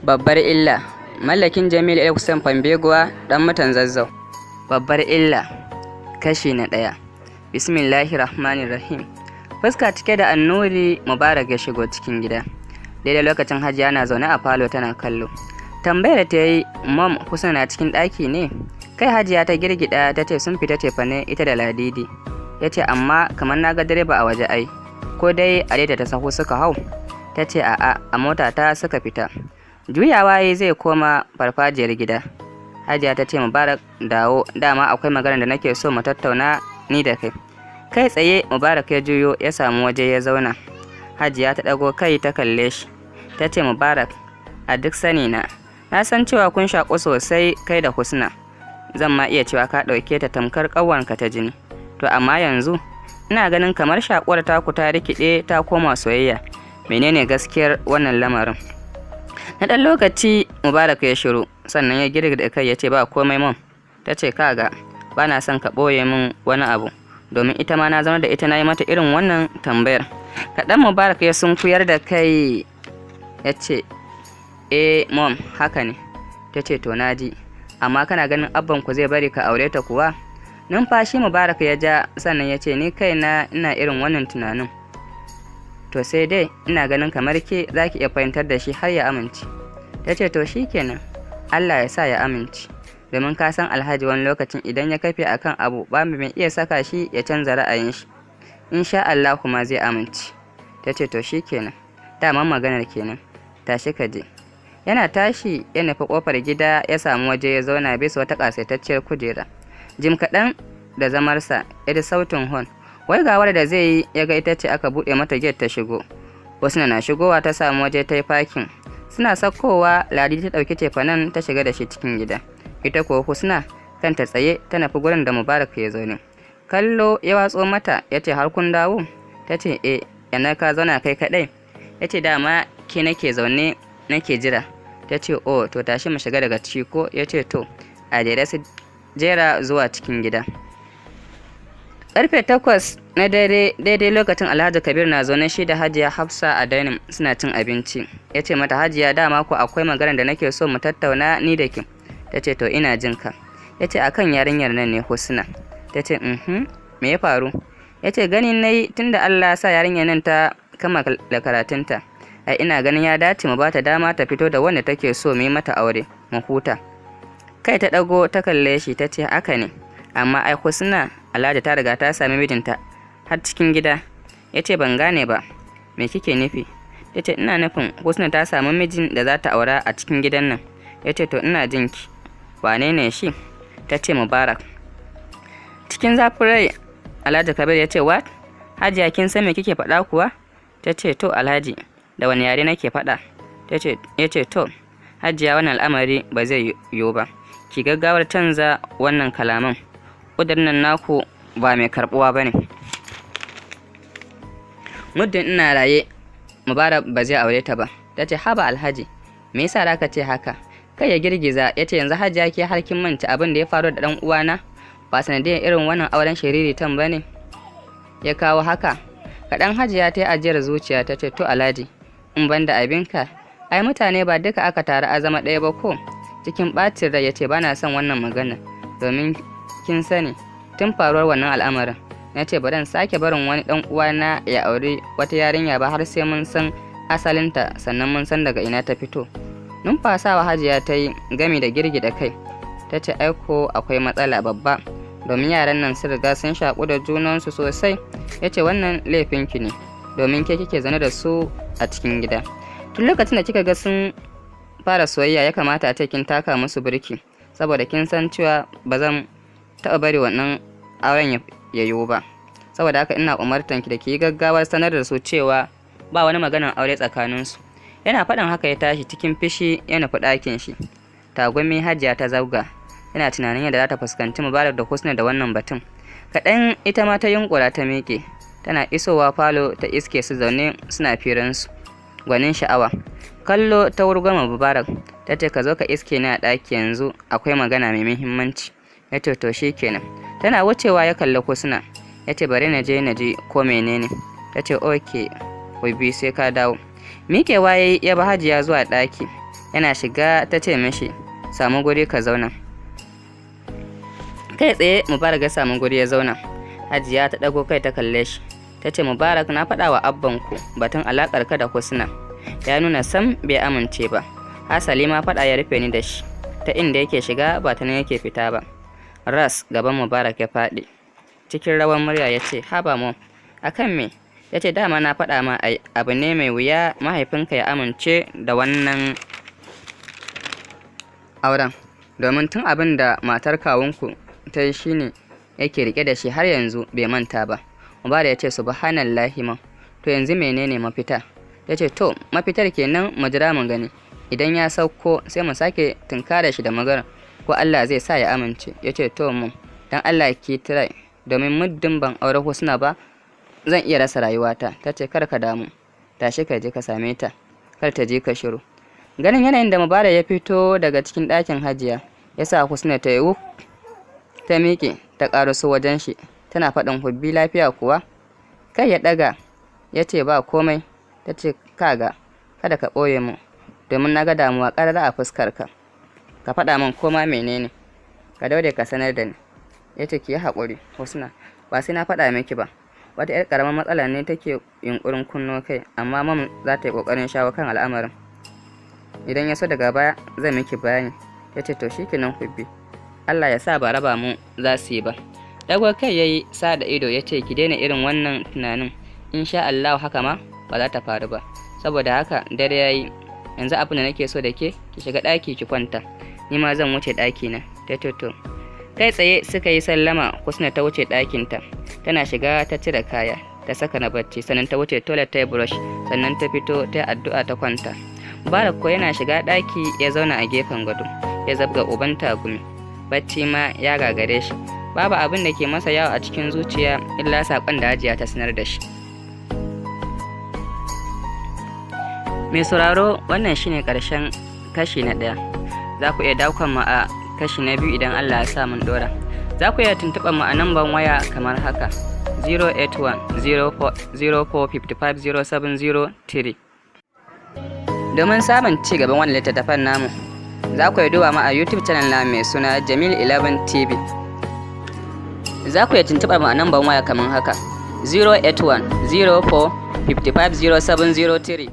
Babbar illa, mallakin Jamilu El Hussein Fambeguwa ɗan mutan Zazzau. Babbar illa, kashi na 1. Bismillahirrahmanirrahim. Fuska cike da annuri, Mubarak ya shigo cikin gida. Daidai lokacin Hajiya na zaune a falo tana kallo. Tambayar ta yi, Mom, Husna na cikin ɗaki ne? Kai Hajiya ta girgida ta ce sun fita cefane ita da Ladidi. Ya ce amma kamar na ga direba a waje ai. Ko dai a ta sahu suka hau? Ta ce a'a, a mota ta suka fita. Juyawa yayi zai koma farfajiyar gida. Hajiya ta ce Mubarak dawo, dama akwai magana da nake so mu tattauna ni da kai. Kai tsaye Mubarak ya juyo ya samu waje ya zauna. Hajiya ta ɗago kai ta kalle shi. Ta ce Mubarak, a duk sani na san cewa kun shaƙu sosai kai da Husna. Zan ma iya cewa ka ɗauke ta tamkar ƙawarka ta jini. To amma yanzu ina ganin kamar shaƙuwar taku ta rikide ta koma soyayya. Menene gaskiyar wannan lamarin? Na ɗan lokaci Mubarak ya shiru, sannan ya girgida kai ya ce ba komai Mom. Ta ce kaga, ba na son ka ɓoye min wani abu, domin ita ma na zama da ita na yi mata irin wannan tambayar. Kaɗan Mubarak ya sunkuyar da kai ya ce, Mom, haka ne. Ta ce to naji, amma kana ganin abbanku zai bari ka aure ta kuwa? Numfashi Mubarak ya ja, sannan ya ce ni kaina ina irin wannan tunanin. To sai dai ina ganin kamar ke za ki iya fahimtar da shi har ya amince. Ta ce to shikenan, Allah ya sa ya amince. Domin ka san Alhaji wani lokacin idan ya kafe akan abu ba mai iya saka shi ya canza ra'ayin shi. Insha Allah kuma zai amince. Ta ce to shikenan, daman maganar kenan. Tashi ka je. Yana tashi ya nufi kofar gida ya samu waje ya zauna bisa wata kasaitacciyar kujera. Jim kaɗan da zamarsa ya ji sautin hon. Wai gawar da zai yi ya ga ita ce aka buɗe mata gate ta shigo. Husna na shigowa ta samu waje ta yi fakin. Suna sakkowa Ladi ta ɗauki cefanen ta shiga da shi cikin gida. Ita kuwa Husna kanta tsaye ta nufi gurin da Mubarak ya zaune. Kallo ya watso mata ya ce har kun dawo? Ta ce yana ka zauna kai kaɗai? Ya ce dama ke nake zaune nake jira. Ta ce to tashi mu shiga daga ciki ko? Ya ce to, a jere su jera zuwa cikin gida. Karfe 8 na dare daidai lokacin Alhaji Kabir na zaune shi da Hajiya Hafsa a dining suna cin abinci. Ya ce mata Hajiya dama ko akwai magana da nake so mu tattauna ni da ki. Ta ce to ina jin ka. Ya ce akan yarinyar nan ne Husna. Ta ce me ya faru? Ya ce ganin nayi tunda Allah sa yarinyar nan ta kammala karatunta. Ai ina ganin ya dace mu bata dama ta fito da wanda take so mu yi mata aure mu huta. Kai ta ɗago ta kalle shi ta ce haka ne, amma ai Husna Alhaji ta riga ta sami mijinta har cikin gida. Ya ce ban gane ba, me kike nufi? Ta ce ina nufin Husna ta sami mijin da za ta aura a cikin gidan nan. Ya ce to ina jinki, wane ne shi? Ta ce Mubarak. Cikin zafin rai Alhaji Kabir ya ce what? Hajiya kin san me kike faɗa kuwa? Ta ce to Alhaji, da wani yare nake faɗa? Ya ce to Hajiya wannan al'amari ba zai yiwu ba. Ki gaggawar canza wannan kalaman. Ƙudurin nan naku ba mai karɓuwa ba ne. Muddin ina raye, Mubarak ba zai aure ta ba. Ta ce haba Alhaji, me yasa da ka ce haka? Kai ya girgiza ya ce yanzu Hajiya ke har kin manta abin da ya faru da ɗan uwana? Ba sanadiyar irin wannan auren shiriritan ba ne ya kawo haka? Kaɗan Hajiya ta yi ajiyar zuciya ta ce to Alhaji, in ban da abinka, ai mutane ba duka aka taru a zama ɗaya ba ko? Cikin ɓacin rai ya ce ba na son wannan magana, domin kin sani tun faruwar wannan al'amarin na ce ba dan sake barin wani ɗan uwana ya aure wata yarinya ba har sai mun san asalinta sannan mun san daga ina ta fito. Numfasawa Hajiya ta yi gami da girgida kai. Ta ce aiko akwai matsala babba, domin yaran nan sun riga sun shaƙu da junansu sosai. Ya ce wannan laifinki ne, domin ke kike zane da su a cikin gida. Tun lokacin da kika ga sun fara soyayya ya kamata a ce kin taka musu birki, saboda kin san cewa ba zan taɓa bari wannan auren ya yiwu ba. Saboda haka ina umartanki da ki yi gaggawar sanar da su cewa ba wani maganar aure tsakaninsu. Yana faɗin haka ya tashi cikin fishi ya nufi ɗakin shi. Tagumi Hajiya ta zauga, yana tunanin yadda za ta fuskanci Mubarak da Husna da wannan batun. Kaɗan ita ma ta yunƙura ta miƙe, tana isowa falo ta iske su zaune suna firansu. Gwanin sha'awa. Kallo ta wurgama Mubarak, ta ce ka zo ka iske ni a ɗaki yanzu akwai magana mai muhimmanci. Ya ce to shikenan. Tana wucewa ya kalli Husna. Ya ce bari na je ko menene. Ta ce okay, wai bi sai ka dawo. Miƙewa ya ba Hajiya zuwa ɗaki. yana shiga ta ce mishi, samu guri ka zauna. Kai tsaye Mubarak ya samu guri ya zauna. Hajiya ta ɗago kai ta kalle shi. Ta ce, Mubarak, na faɗa wa abbanku batun alaƙar ka da Husna. Ya nuna sam bai amince ba. Hasali ma faɗa ya rufe ni da shi. Ta inda yake shiga ba ta nan yake fita ba. Ras gaban Mubarak ya faɗi. Cikin rawar murya ya ce, haba mom, akan me? Ya ce, dama na faɗa ma abu ne mai wuya mahaifinka ya amince da wannan auren. Domin tun abin da matar kawunku ta yi shine yake rike da shi har yanzu bai manta ba. Mubarak ya ce, subhanallahi ma, to yanzu menene mafita? Ya ce, to mafitar kenan mu jira mu gani. Idan ya sauko sai mu sake tunkara shi da magana ko Allah zai sa ya amince. Ya ce, to mu dan Allah ki try, domin muddin ban aure Husna ba zan iya rasa rayuwata. Ta ce, kar ka damu, tashi ka je ka same ta, kar ta je ka shiru. Ganin yanayin da Mubarak ya fito daga cikin ɗakin Hajiya ya sa Husna ta yi ta miƙe ta ƙaraso wajen shi tana faɗin, hubbi lafiya kuwa? Kai ya ɗaga ya ce, ba komai. Ta ce, kaga kada ka ɓoye mu, domin na ga damuwa ƙarara a fuskarka. Ka faɗa min koma menene, ka daure ka sanar da ni. Ya ce, ki yi haƙuri Husna, ba sai na faɗa miki ba. Wata 'yar ƙaramar matsala ne take yunƙurin kunno kai, amma mam za ta yi ƙoƙarin shawo kan al'amarin. Idan ya so daga baya zai miki bayani. Ya ce, to shikenan hubbi, Allah ya sa ba raba mu za su yi ba. Dago kai yayi sa da ido ya ce, ki daina irin wannan tunanin, insha Allah haka ma ba za ta faru ba. Saboda haka dare yayi, yanzu abin da nake so da ke, ki shiga ɗaki ki kwanta, ni ma zan wuce ɗaki na. Ta to kai tsaye suka yi sallama. Husna ta wuce ɗakinta, tana shiga ta cire kaya ta saka na bacci, sannan ta wuce toilet ta yi brush, sannan ta fito ta yi addu'a ta kwanta. Mubarak ko yana shiga ɗaki ya zauna a gefen gado ya zabga uban tagumi. Bacci ma ya gagare shi, babu abin da ke masa yawo a cikin zuciya illa saƙon da Hajiya ta sanar da shi. Mai sauraro, wannan shine ƙarshen kashi na 1. Za ku iya daukan mu a kashi na 2 idan Allah ya sa mun dora. Za ku iya tuntuɓar mu a namban waya kamar haka: 081 04 55 0703. Domin samun ci gaban wannan littattafan namu, za ku iya duba mu a YouTube channel na mai suna Jamil 11 TV. Za ku iya tuntuɓar mu a namban waya kamar haka: 081 04 55 0703.